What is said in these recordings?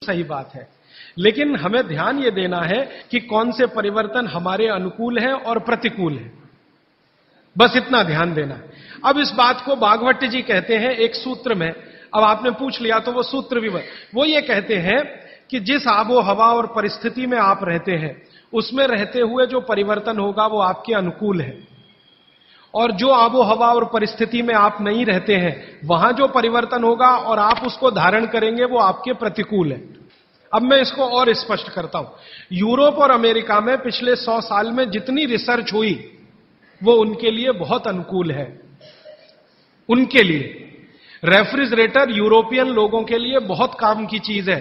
सही बात है, लेकिन हमें ध्यान यह देना है कि कौन से परिवर्तन हमारे अनुकूल हैं और प्रतिकूल हैं, बस इतना ध्यान देना है। अब इस बात को भागवत जी कहते हैं एक सूत्र में, अब आपने पूछ लिया तो वो सूत्र भी वो ये कहते हैं कि जिस आबो हवा और परिस्थिति में आप रहते हैं उसमें रहते हुए जो परिवर्तन होगा वो आपके अनुकूल है, और जो आबो हवा और परिस्थिति में आप नहीं रहते हैं वहां जो परिवर्तन होगा और आप उसको धारण करेंगे वो आपके प्रतिकूल है। अब मैं इसको और स्पष्ट करता हूं। यूरोप और अमेरिका में पिछले 100 साल में जितनी रिसर्च हुई वो उनके लिए बहुत अनुकूल है। उनके लिए रेफ्रिजरेटर यूरोपियन लोगों के लिए बहुत काम की चीज है।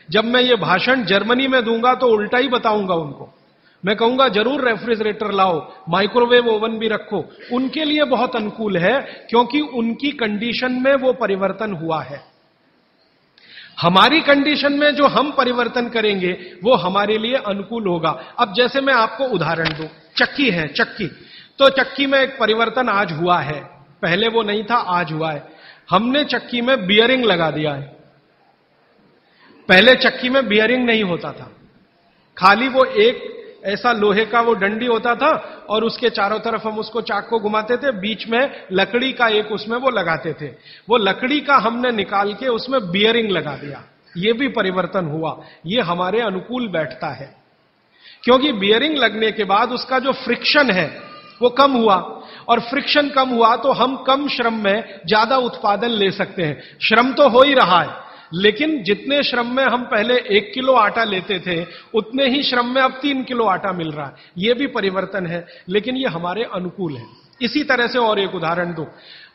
जब मैं ये भाषण जर्मनी में दूंगा तो उल्टा ही बताऊंगा उनको, मैं कहूंगा जरूर रेफ्रिजरेटर लाओ, माइक्रोवेव ओवन भी रखो। उनके लिए बहुत अनुकूल है क्योंकि उनकी कंडीशन में वो परिवर्तन हुआ है। हमारी कंडीशन में जो हम परिवर्तन करेंगे वो हमारे लिए अनुकूल होगा। अब जैसे मैं आपको उदाहरण दूं, चक्की है, चक्की, तो चक्की में एक परिवर्तन आज हुआ है, पहले वो नहीं था, आज हुआ है। हमने चक्की में बियरिंग लगा दिया है। पहले चक्की में बियरिंग नहीं होता था, खाली वो एक ऐसा लोहे का वो डंडी होता था और उसके चारों तरफ हम उसको चाक को घुमाते थे, बीच में लकड़ी का एक उसमें वो लगाते थे। वो लकड़ी का हमने निकाल के उसमें बियरिंग लगा दिया, ये भी परिवर्तन हुआ। ये हमारे अनुकूल बैठता है क्योंकि बियरिंग लगने के बाद उसका जो फ्रिक्शन है वो कम हुआ, और फ्रिक्शन कम हुआ तो हम कम श्रम में ज्यादा उत्पादन ले सकते हैं। श्रम तो हो ही रहा है, लेकिन जितने श्रम में हम पहले 1 किलो आटा लेते थे उतने ही श्रम में अब 3 किलो आटा मिल रहा है। यह भी परिवर्तन है, लेकिन यह हमारे अनुकूल है। इसी तरह से और एक उदाहरण दो,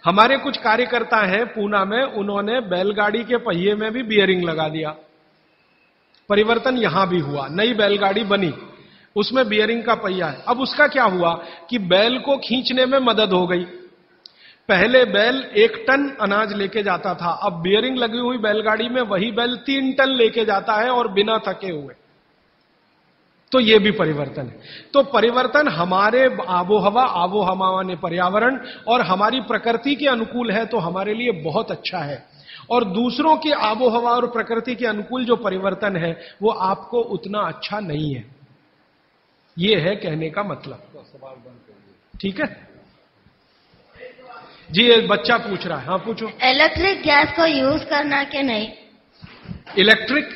हमारे कुछ कार्यकर्ता हैं पूना में, उन्होंने बैलगाड़ी के पहिए में भी बियरिंग लगा दिया। परिवर्तन यहां भी हुआ, नई बैलगाड़ी बनी, उसमें बियरिंग का पहिया है। अब उसका क्या हुआ कि बैल को खींचने में मदद हो गई। पहले बैल 1 टन अनाज लेके जाता था, अब बियरिंग लगी हुई बैलगाड़ी में वही बैल 3 टन लेके जाता है और बिना थके हुए। तो यह भी परिवर्तन है। तो परिवर्तन हमारे आबोहवा ने पर्यावरण और हमारी प्रकृति के अनुकूल है तो हमारे लिए बहुत अच्छा है, और दूसरों की आबोहवा और प्रकृति के अनुकूल जो परिवर्तन है वो आपको उतना अच्छा नहीं है। ये है कहने का मतलब। ठीक है जी, एक बच्चा पूछ रहा है, हाँ पूछो। इलेक्ट्रिक गैस को यूज करना कि नहीं? इलेक्ट्रिक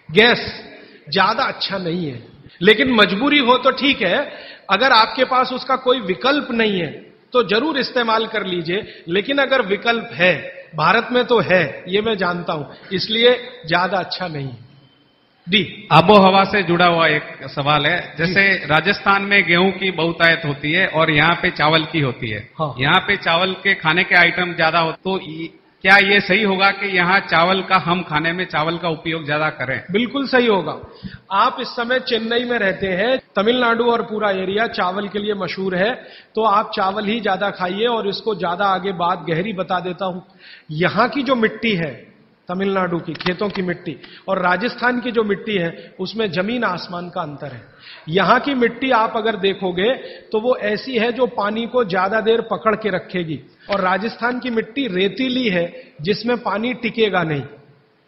गैस ज्यादा अच्छा नहीं है, लेकिन मजबूरी हो तो ठीक है। अगर आपके पास उसका कोई विकल्प नहीं है तो जरूर इस्तेमाल कर लीजिए, लेकिन अगर विकल्प है, भारत में तो है, ये मैं जानता हूं, इसलिए ज्यादा अच्छा नहीं है। डी, आबोहवा से जुड़ा हुआ एक सवाल है। जैसे राजस्थान में गेहूं की बहुतायत होती है और यहाँ पे चावल की होती है। हाँ। यहाँ पे चावल के खाने के आइटम ज्यादा हो, तो क्या ये सही होगा कि यहाँ चावल का, हम खाने में चावल का उपयोग ज्यादा करें? बिल्कुल सही होगा। आप इस समय चेन्नई में रहते हैं, तमिलनाडु और पूरा एरिया चावल के लिए मशहूर है, तो आप चावल ही ज्यादा खाइए। और इसको ज्यादा आगे बात गहरी बता देता हूं। यहां की जो मिट्टी है, तमिलनाडु की खेतों की मिट्टी और राजस्थान की जो मिट्टी है, उसमें जमीन आसमान का अंतर है। यहां की मिट्टी आप अगर देखोगे तो वो ऐसी है जो पानी को ज्यादा देर पकड़ के रखेगी, और राजस्थान की मिट्टी रेतीली है जिसमें पानी टिकेगा नहीं।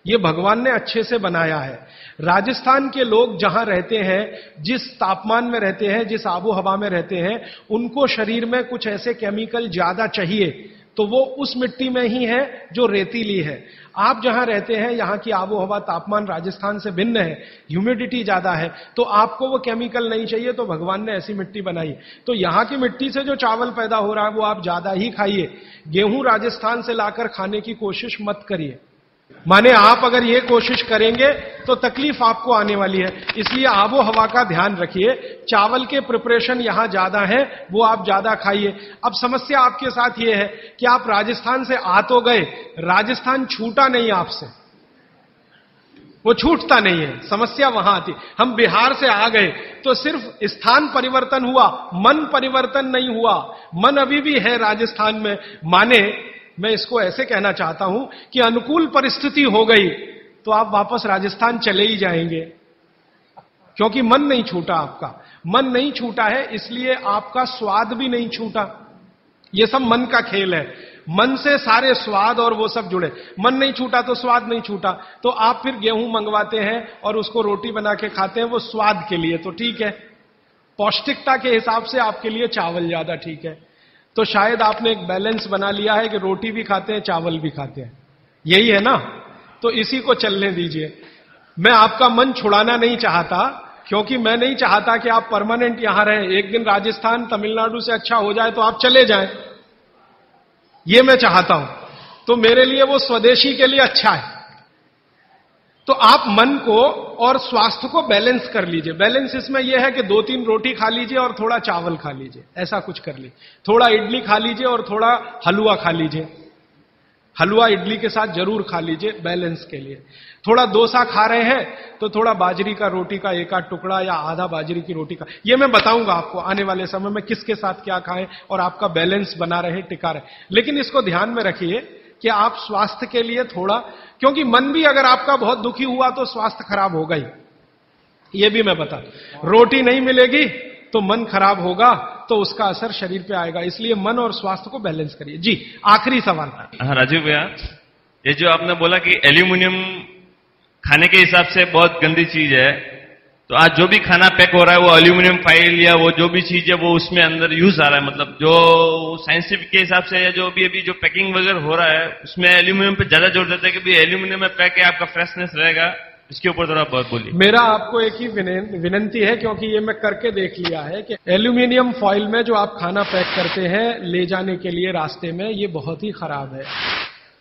ये भगवान ने अच्छे से बनाया है। राजस्थान के लोग जहां रहते हैं, जिस तापमान में रहते हैं, जिस आबो हवा में रहते हैं, उनको शरीर में कुछ ऐसे केमिकल ज्यादा चाहिए, तो वो उस मिट्टी में ही है जो रेतीली है। आप जहां रहते हैं, यहां की आबो हवा, तापमान राजस्थान से भिन्न है, ह्यूमिडिटी ज्यादा है, तो आपको वो केमिकल नहीं चाहिए, तो भगवान ने ऐसी मिट्टी बनाई। तो यहां की मिट्टी से जो चावल पैदा हो रहा है वो आप ज्यादा ही खाइए। गेहूं राजस्थान से लाकर खाने की कोशिश मत करिए। माने आप अगर ये कोशिश करेंगे तो तकलीफ आपको आने वाली है। इसलिए आबो हवा का ध्यान रखिए। चावल के प्रिपरेशन यहां ज्यादा है, वो आप ज्यादा खाइए। अब समस्या आपके साथ ये है कि आप राजस्थान से आ तो गए, राजस्थान छूटा नहीं आपसे, वो छूटता नहीं है। समस्या वहां आती। हम बिहार से आ गए तो सिर्फ स्थान परिवर्तन हुआ, मन परिवर्तन नहीं हुआ। मन अभी भी है राजस्थान में। माने मैं इसको ऐसे कहना चाहता हूं कि अनुकूल परिस्थिति हो गई तो आप वापस राजस्थान चले ही जाएंगे, क्योंकि मन नहीं छूटा। आपका मन नहीं छूटा है, इसलिए आपका स्वाद भी नहीं छूटा। यह सब मन का खेल है। मन से सारे स्वाद और वो सब जुड़े। मन नहीं छूटा तो स्वाद नहीं छूटा, तो आप फिर गेहूं मंगवाते हैं और उसको रोटी बना के खाते हैं, वो स्वाद के लिए तो ठीक है, पौष्टिकता के हिसाब से आपके लिए चावल ज्यादा ठीक है। तो शायद आपने एक बैलेंस बना लिया है कि रोटी भी खाते हैं, चावल भी खाते हैं, यही है ना? तो इसी को चलने दीजिए। मैं आपका मन छुड़ाना नहीं चाहता, क्योंकि मैं नहीं चाहता कि आप परमानेंट यहां रहें। एक दिन राजस्थान तमिलनाडु से अच्छा हो जाए तो आप चले जाएं, ये मैं चाहता हूं। तो मेरे लिए वो स्वदेशी के लिए अच्छा है। तो आप मन को और स्वास्थ्य को बैलेंस कर लीजिए। बैलेंस इसमें यह है कि 2-3 रोटी खा लीजिए और थोड़ा चावल खा लीजिए, ऐसा कुछ कर लीजिए। थोड़ा इडली खा लीजिए और थोड़ा हलवा खा लीजिए, हलवा इडली के साथ जरूर खा लीजिए बैलेंस के लिए। थोड़ा डोसा खा रहे हैं तो थोड़ा बाजरी का रोटी का एक आध टुकड़ा या आधा बाजरी की रोटी का, ये मैं बताऊंगा आपको आने वाले समय में किसके साथ क्या खाएं और आपका बैलेंस बना रहे, टिका रहे। लेकिन इसको ध्यान में रखिए कि आप स्वास्थ्य के लिए थोड़ा, क्योंकि मन भी अगर आपका बहुत दुखी हुआ तो स्वास्थ्य खराब होगा ही, ये भी मैं बता। रोटी नहीं मिलेगी तो मन खराब होगा, तो उसका असर शरीर पे आएगा। इसलिए मन और स्वास्थ्य को बैलेंस करिए। जी, आखिरी सवाल। हाँ राजीव भैया, ये जो आपने बोला कि एल्यूमिनियम खाने के हिसाब से बहुत गंदी चीज है, तो आज जो भी खाना पैक हो रहा है वो एल्यूमिनियम फाइल या वो जो भी चीज है वो उसमें अंदर यूज आ रहा है, मतलब जो साइंटिफिक के हिसाब से या जो भी अभी जो पैकिंग वगैरह हो रहा है उसमें एल्यूमिनियम पे ज्यादा जोर देता है कि भाई एल्यूमिनियम में पैक है, आपका फ्रेशनेस रहेगा। इसके ऊपर थोड़ा बहुत बोलिए। मेरा आपको एक ही विनंती है, क्योंकि ये मैं करके देख लिया है कि एल्यूमिनियम फॉइल में जो आप खाना पैक करते हैं ले जाने के लिए रास्ते में, ये बहुत ही खराब है,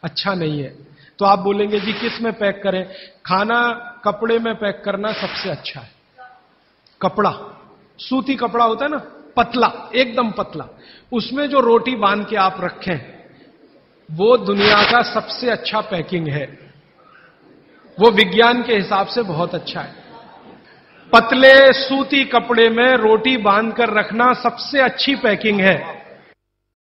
अच्छा नहीं है। तो आप बोलेंगे जी किस में पैक करें? खाना कपड़े में पैक करना सबसे अच्छा है। कपड़ा, सूती कपड़ा होता है ना, पतला, एकदम पतला, उसमें जो रोटी बांध के आप रखें वो दुनिया का सबसे अच्छा पैकिंग है, वो विज्ञान के हिसाब से बहुत अच्छा है। पतले सूती कपड़े में रोटी बांधकर रखना सबसे अच्छी पैकिंग है।